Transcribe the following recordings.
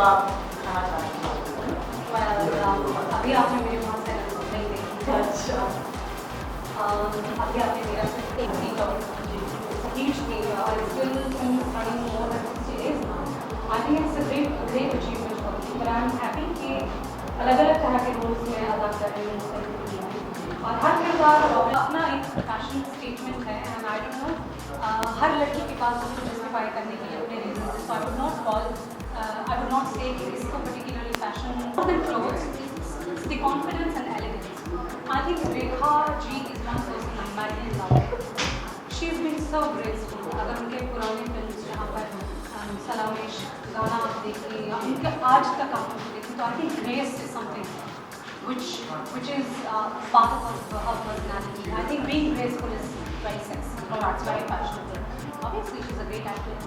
आप कहना चाहेंगे? अभी आपने मेरे बहुत सारे नहीं देखी। अच्छा। अभी आपने मेरा सिर्फ एक ही जॉब रीच किया और still running more than 60 days. I think it's a great achievement for me. But I'm happy कि अलग-अलग तरह के रोल्स में अदा कर रही हूँ इस तरीके की। और हर किरदार अपना एक पैशन स्टेटमेंट है एंड आई डोंट नो हर लड़की के पास उसको जस्टिफाई करने के लिए अपने रीजन है। सो आई वुड नॉट से कि इसको particularly passion more than clothes, it's the confidence and elegance. I think Rekha ji is one person I'm madly in love with. She's been so graceful. अगर उनके पुराने फिल्म्स जहाँ पर सलामेश गाना आप देखिए या उनके आज तक आप उनको देखें तो I think grace is something which is part of her personality. I think being graceful is very sexy. Oh, that's very fashionable. Obviously, she's a great actress.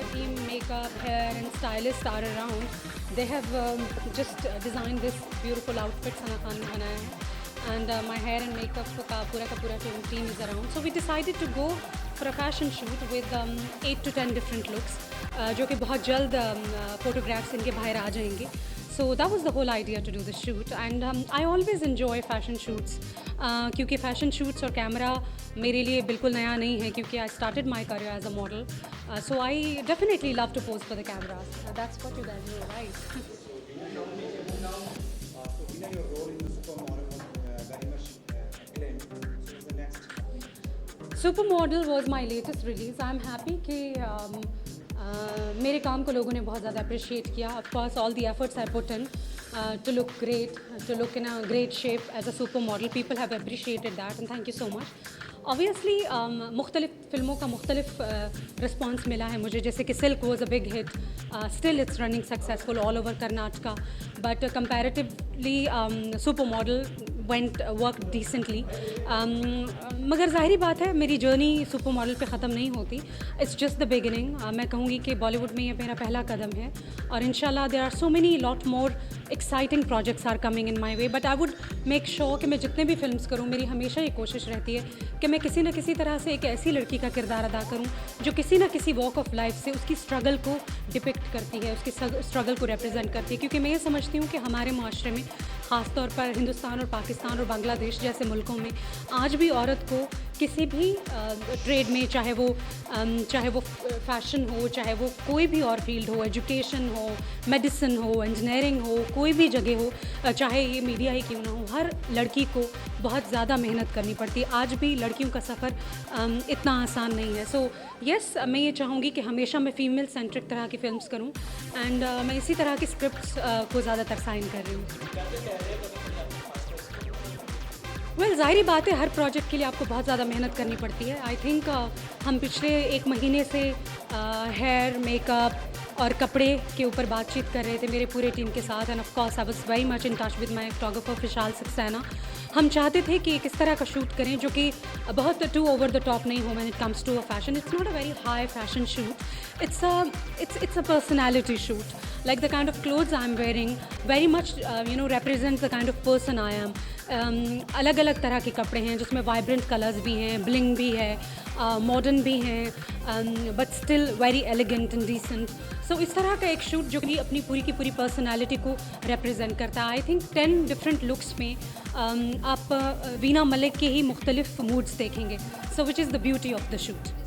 entire team, makeup, hair, and stylists are around. They have just designed this beautiful outfits बनाया है. And my hair and makeup का पूरा team is around. So we decided to go for a fashion shoot with 8 to 10 different looks, जो कि बहुत जल्द photographs इनके बाहर आ जाएंगे. So that was the whole idea to do the shoot. And I always enjoy fashion shoots, क्योंकि fashion shoots और camera मेरे लिए बिल्कुल नया नहीं है, क्योंकि I started my career as a model. So I definitely love to pose for the cameras. That's what you guys know, right? Vina, your role in the Supermodel was very much acclaimed. So what's the next? Supermodel was my latest release. I'm happy कि मेरे काम को लोगों ने बहुत ज़्यादा appreciate किया. Of course, all the efforts I put in to look great, to look in a great shape as a supermodel. People have appreciated that, and thank you so much. Obviously, मुख्तलिफ फिल्मों का मुख्तलिफ response मिला है मुझे, जैसे कि silk was a big hit, still it's running successful all over Karnataka, but comparatively super model went work decently. मगर ज़ाहिरी बात है, मेरी जर्नी सुपर मॉडल पे ख़त्म नहीं होती. It's just the beginning. मैं कहूँगी कि बॉलीवुड में ये मेरा पहला कदम है, और इंशाल्लाह there are so many lot more exciting projects are coming in my way. But I would make sure कि मैं जितने भी फिल्म्स करूँ, मेरी हमेशा ये कोशिश रहती है कि मैं किसी न किसी तरह से एक ऐसी लड़की का किरदार अदा करूं जो किसी न किसी वॉक ऑफ लाइफ से उसकी स्ट्रगल को डिपिक्ट करती है, उसकी स्ट्रगल को रिप्रेजेंट करती है. क्योंकि मैं ये समझती हूँ कि हमारे माशरे में, ख़ास तौर पर हिंदुस्तान और पाकिस्तान और बांग्लादेश जैसे मुल्कों में, आज भी औरत को किसी भी ट्रेड में, चाहे वो फैशन हो, चाहे वो कोई भी और फील्ड हो, एजुकेशन हो, मेडिसिन हो, इंजीनियरिंग हो, कोई भी जगह हो, चाहे ये मीडिया ही क्यों ना हो, हर लड़की को बहुत ज़्यादा मेहनत करनी पड़ती है. आज भी लड़कियों का सफ़र इतना आसान नहीं है. सो यस, मैं ये चाहूँगी कि हमेशा मैं फ़ीमेल सेंट्रिक तरह की फ़िल्म्स करूँ, एंड मैं इसी तरह की स्क्रिप्ट्स को ज़्यादातर साइन कर रही हूँ. वेल, ज़ाहिरी बात है, हर प्रोजेक्ट के लिए आपको बहुत ज़्यादा मेहनत करनी पड़ती है. आई थिंक हम पिछले 1 महीने से हेयर, मेकअप और कपड़े के ऊपर बातचीत कर रहे थे मेरे पूरे टीम के साथ. And of course I was very much in touch with my photographer Vishal Saxena. हम चाहते थे कि किस तरह का शूट करें जो कि बहुत टू ओवर द टॉप नहीं हो when it comes to a fashion. It's not a very high fashion shoot. It's a personality shoot. Like the kind of clothes I'm wearing very much represents the kind of person I am. अलग अलग तरह के कपड़े हैं जिसमें vibrant colours भी हैं, bling भी है, मॉडर्न भी हैं, but still very elegant and decent. So इस तरह का एक शूट जो कि अपनी पूरी की पूरी पर्सनालिटी को रिप्रेजेंट करता है. आई थिंक 10 डिफरेंट लुक्स में आप वीना मलिक के ही मुख्तलिफ मूड्स देखेंगे. So which is the beauty of the shoot.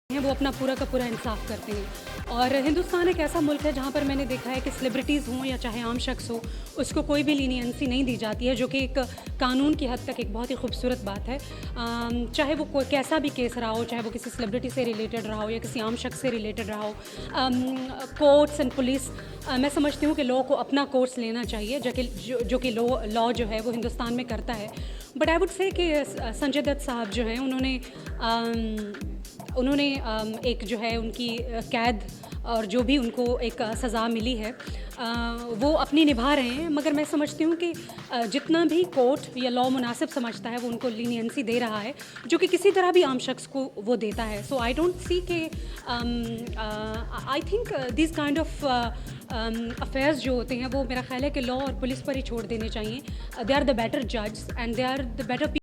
वो अपना पूरा का पूरा इंसाफ करते हैं. और हिंदुस्तान एक ऐसा मुल्क है जहाँ पर मैंने देखा है कि सेलिब्रिटीज़ हों या चाहे आम शख्स हो, उसको कोई भी लीनियंसी नहीं दी जाती है, जो कि एक कानून की हद तक एक बहुत ही खूबसूरत बात है. चाहे वो कोई कैसा भी केस रहा हो, चाहे वो किसी सेलिब्रिटी से रिलेटेड रहा हो या किसी आम शख्स से रिलेटेड रहा हो, कोर्ट्स एंड पुलिस, मैं समझती हूँ कि लॉ को अपना कोर्स लेना चाहिए, जो कि लॉ जो है वो हिंदुस्तान में करता है. बट आई वुड से कि संजय दत्त साहब जो हैं, उन्होंने एक जो है उनकी कैद और जो भी उनको एक सज़ा मिली है वो अपनी निभा रहे हैं. मगर मैं समझती हूँ कि जितना भी कोर्ट या लॉ मुनासिब समझता है वो उनको लीनियंसी दे रहा है, जो कि किसी तरह भी आम शख्स को वो देता है. सो आई डोंट सी के I think this kind of affairs जो होते हैं वो मेरा ख्याल है कि लॉ और पुलिस पर ही छोड़ देने चाहिए. दे आर द बेटर जज and they are the better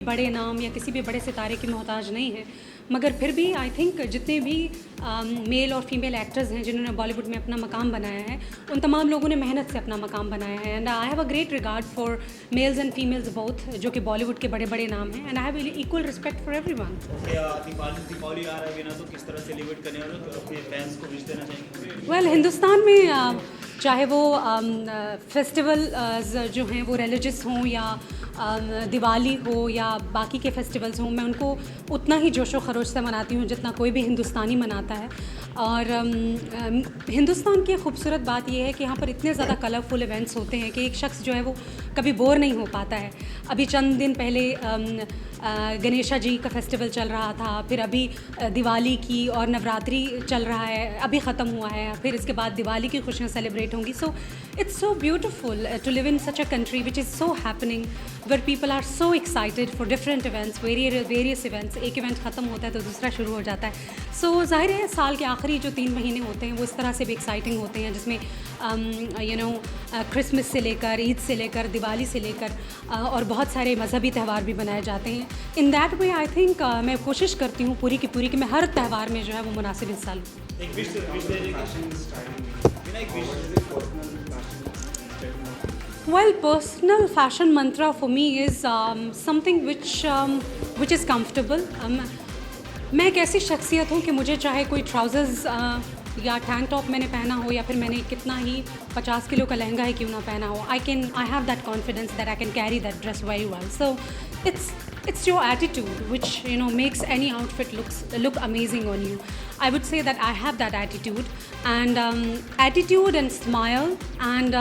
बड़े नाम या किसी भी बड़े सितारे की मोहताज नहीं है, मगर फिर भी आई थिंक जितने भी मेल और फीमेल एक्टर्स हैं जिन्होंने बॉलीवुड में अपना मकाम बनाया है, उन तमाम लोगों ने मेहनत से अपना मकाम बनाया है। And I have a great regard for males and females both, जो कि बॉलीवुड के बड़े बड़े नाम हैं। And I have equal respect for everyone. Deepawali आ रहा है ना, तो किस तरह सेलिब्रेट करने वाले तो अपने फैंस को विश देना चाहेंगे? वेल, हिंदुस्तान में चाहे वो फेस्टिवल जो हैं वो रिलीजियस हों या दिवाली हो या बाकी के फेस्टिवल्स हों, मैं उनको उतना ही जोशो खरोश से मनाती हूँ जितना कोई भी हिंदुस्तानी मनाता है। और हिंदुस्तान की खूबसूरत बात यह है कि यहाँ पर इतने ज़्यादा कलरफुल इवेंट्स होते हैं कि एक शख्स जो है वो कभी बोर नहीं हो पाता है। अभी चंद दिन पहले गणेशा जी का फेस्टिवल चल रहा था, फिर अभी दिवाली की और नवरात्रि चल रहा है, अभी ख़त्म हुआ है, फिर इसके बाद दिवाली की खुशियाँ सेलिब्रेट होंगी। So it's so beautiful to live in such a country which is so happening, where people are so excited for different events, various events. एक इवेंट ख़त्म होता है तो दूसरा शुरू हो जाता है। सो ज़ाहिर है साल के आखिरी जो 3 महीने होते हैं वो इस तरह से भी एक्साइटिंग होते हैं, जिसमें क्रिसमस से लेकर ईद से लेकर दिवाली से लेकर और बहुत सारे मजहबी त्यौहार भी मनाए जाते हैं। In that way I think मैं कोशिश करती हूँ पूरी की पूरी कि मैं हर त्यौहार में जो है वो मुनासिब हिस्सा लूँ। एक विश दे देंगे? Well, personal fashion mantra for me is something which is comfortable. मैं एक ऐसी शख्सियत हूँ कि मुझे चाहे कोई ट्राउज़र्स या टैंक टॉप मैंने पहना हो या फिर मैंने कितना ही 50 किलो का लहंगा ही क्यों ना पहना हो, I have that confidence that I can carry that dress very well. So it's your attitude which makes any outfit look amazing on you. I would say that I have that attitude, and attitude and smile and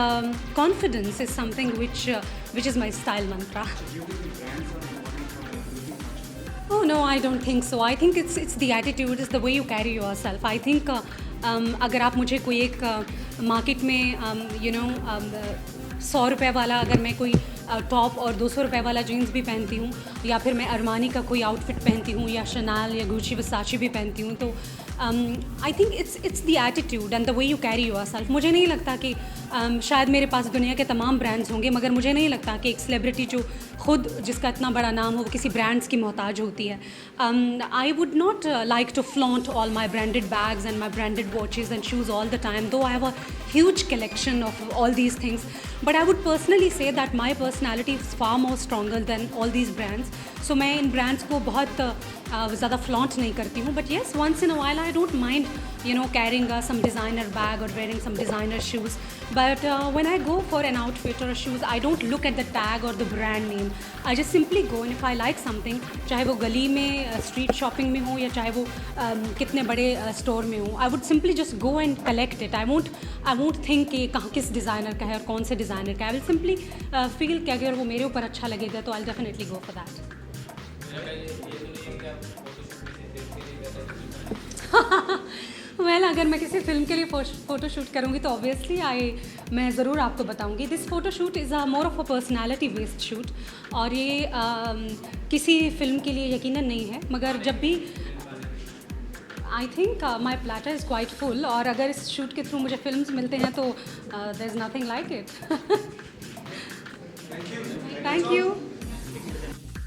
confidence is something which is my style mantra. Oh no, I don't think so. I think it's the attitude, it's the way you carry yourself. I think अगर आप मुझे कोई एक market में 100 रुपये वाला अगर मैं कोई टॉप और 200 रुपये वाला जीन्स भी पहनती हूँ, या फिर मैं अरमानी का कोई आउटफिट पहनती हूँ या शनाल या गुची वसाची भी पहनती हूँ, तो I think it's the attitude and the way you carry yourself. मुझे नहीं लगता कि शायद मेरे पास दुनिया के तमाम ब्रांड्स होंगे, मगर मुझे नहीं लगता कि एक सेलिब्रिटी जो खुद जिसका इतना बड़ा नाम हो वो किसी ब्रांड्स की मोहताज होती है. I would not like to flaunt all my branded bags and my branded watches and shoes all the time, though I have a huge collection of all these things, but I would personally say that my personality is far more stronger than all these brands. So मैं इन brands को बहुत ज़्यादा flaunt नहीं करती हूँ, but yes, once in a while I don't mind carrying some designer bag or wearing some designer shoes, but when I go for an outfit or a shoes, I don't look at the tag or the brand name. I just simply go, and if I like something, चाहे वो गली में street shopping में हो या चाहे वो कितने बड़े store में हो, I would simply just go and collect it. I won't think कि कहाँ किस डिज़ाइनर का है और कौन से डिज़ाइनर का है. I will simply feel कि अगर वो मेरे ऊपर अच्छा लगेगा तो I'll definitely go for that. Well, अगर मैं किसी फिल्म के लिए फ़ोटो शूट करूँगी तो ऑब्वियसली मैं ज़रूर आपको बताऊँगी. This photo shoot is more of a personality based shoot, और ये किसी फिल्म के लिए यकीनन नहीं है, मगर जब भी I think my platter is quite full, और अगर इस शूट के थ्रू मुझे फिल्म्स मिलते हैं तो there is nothing like it. Thank you.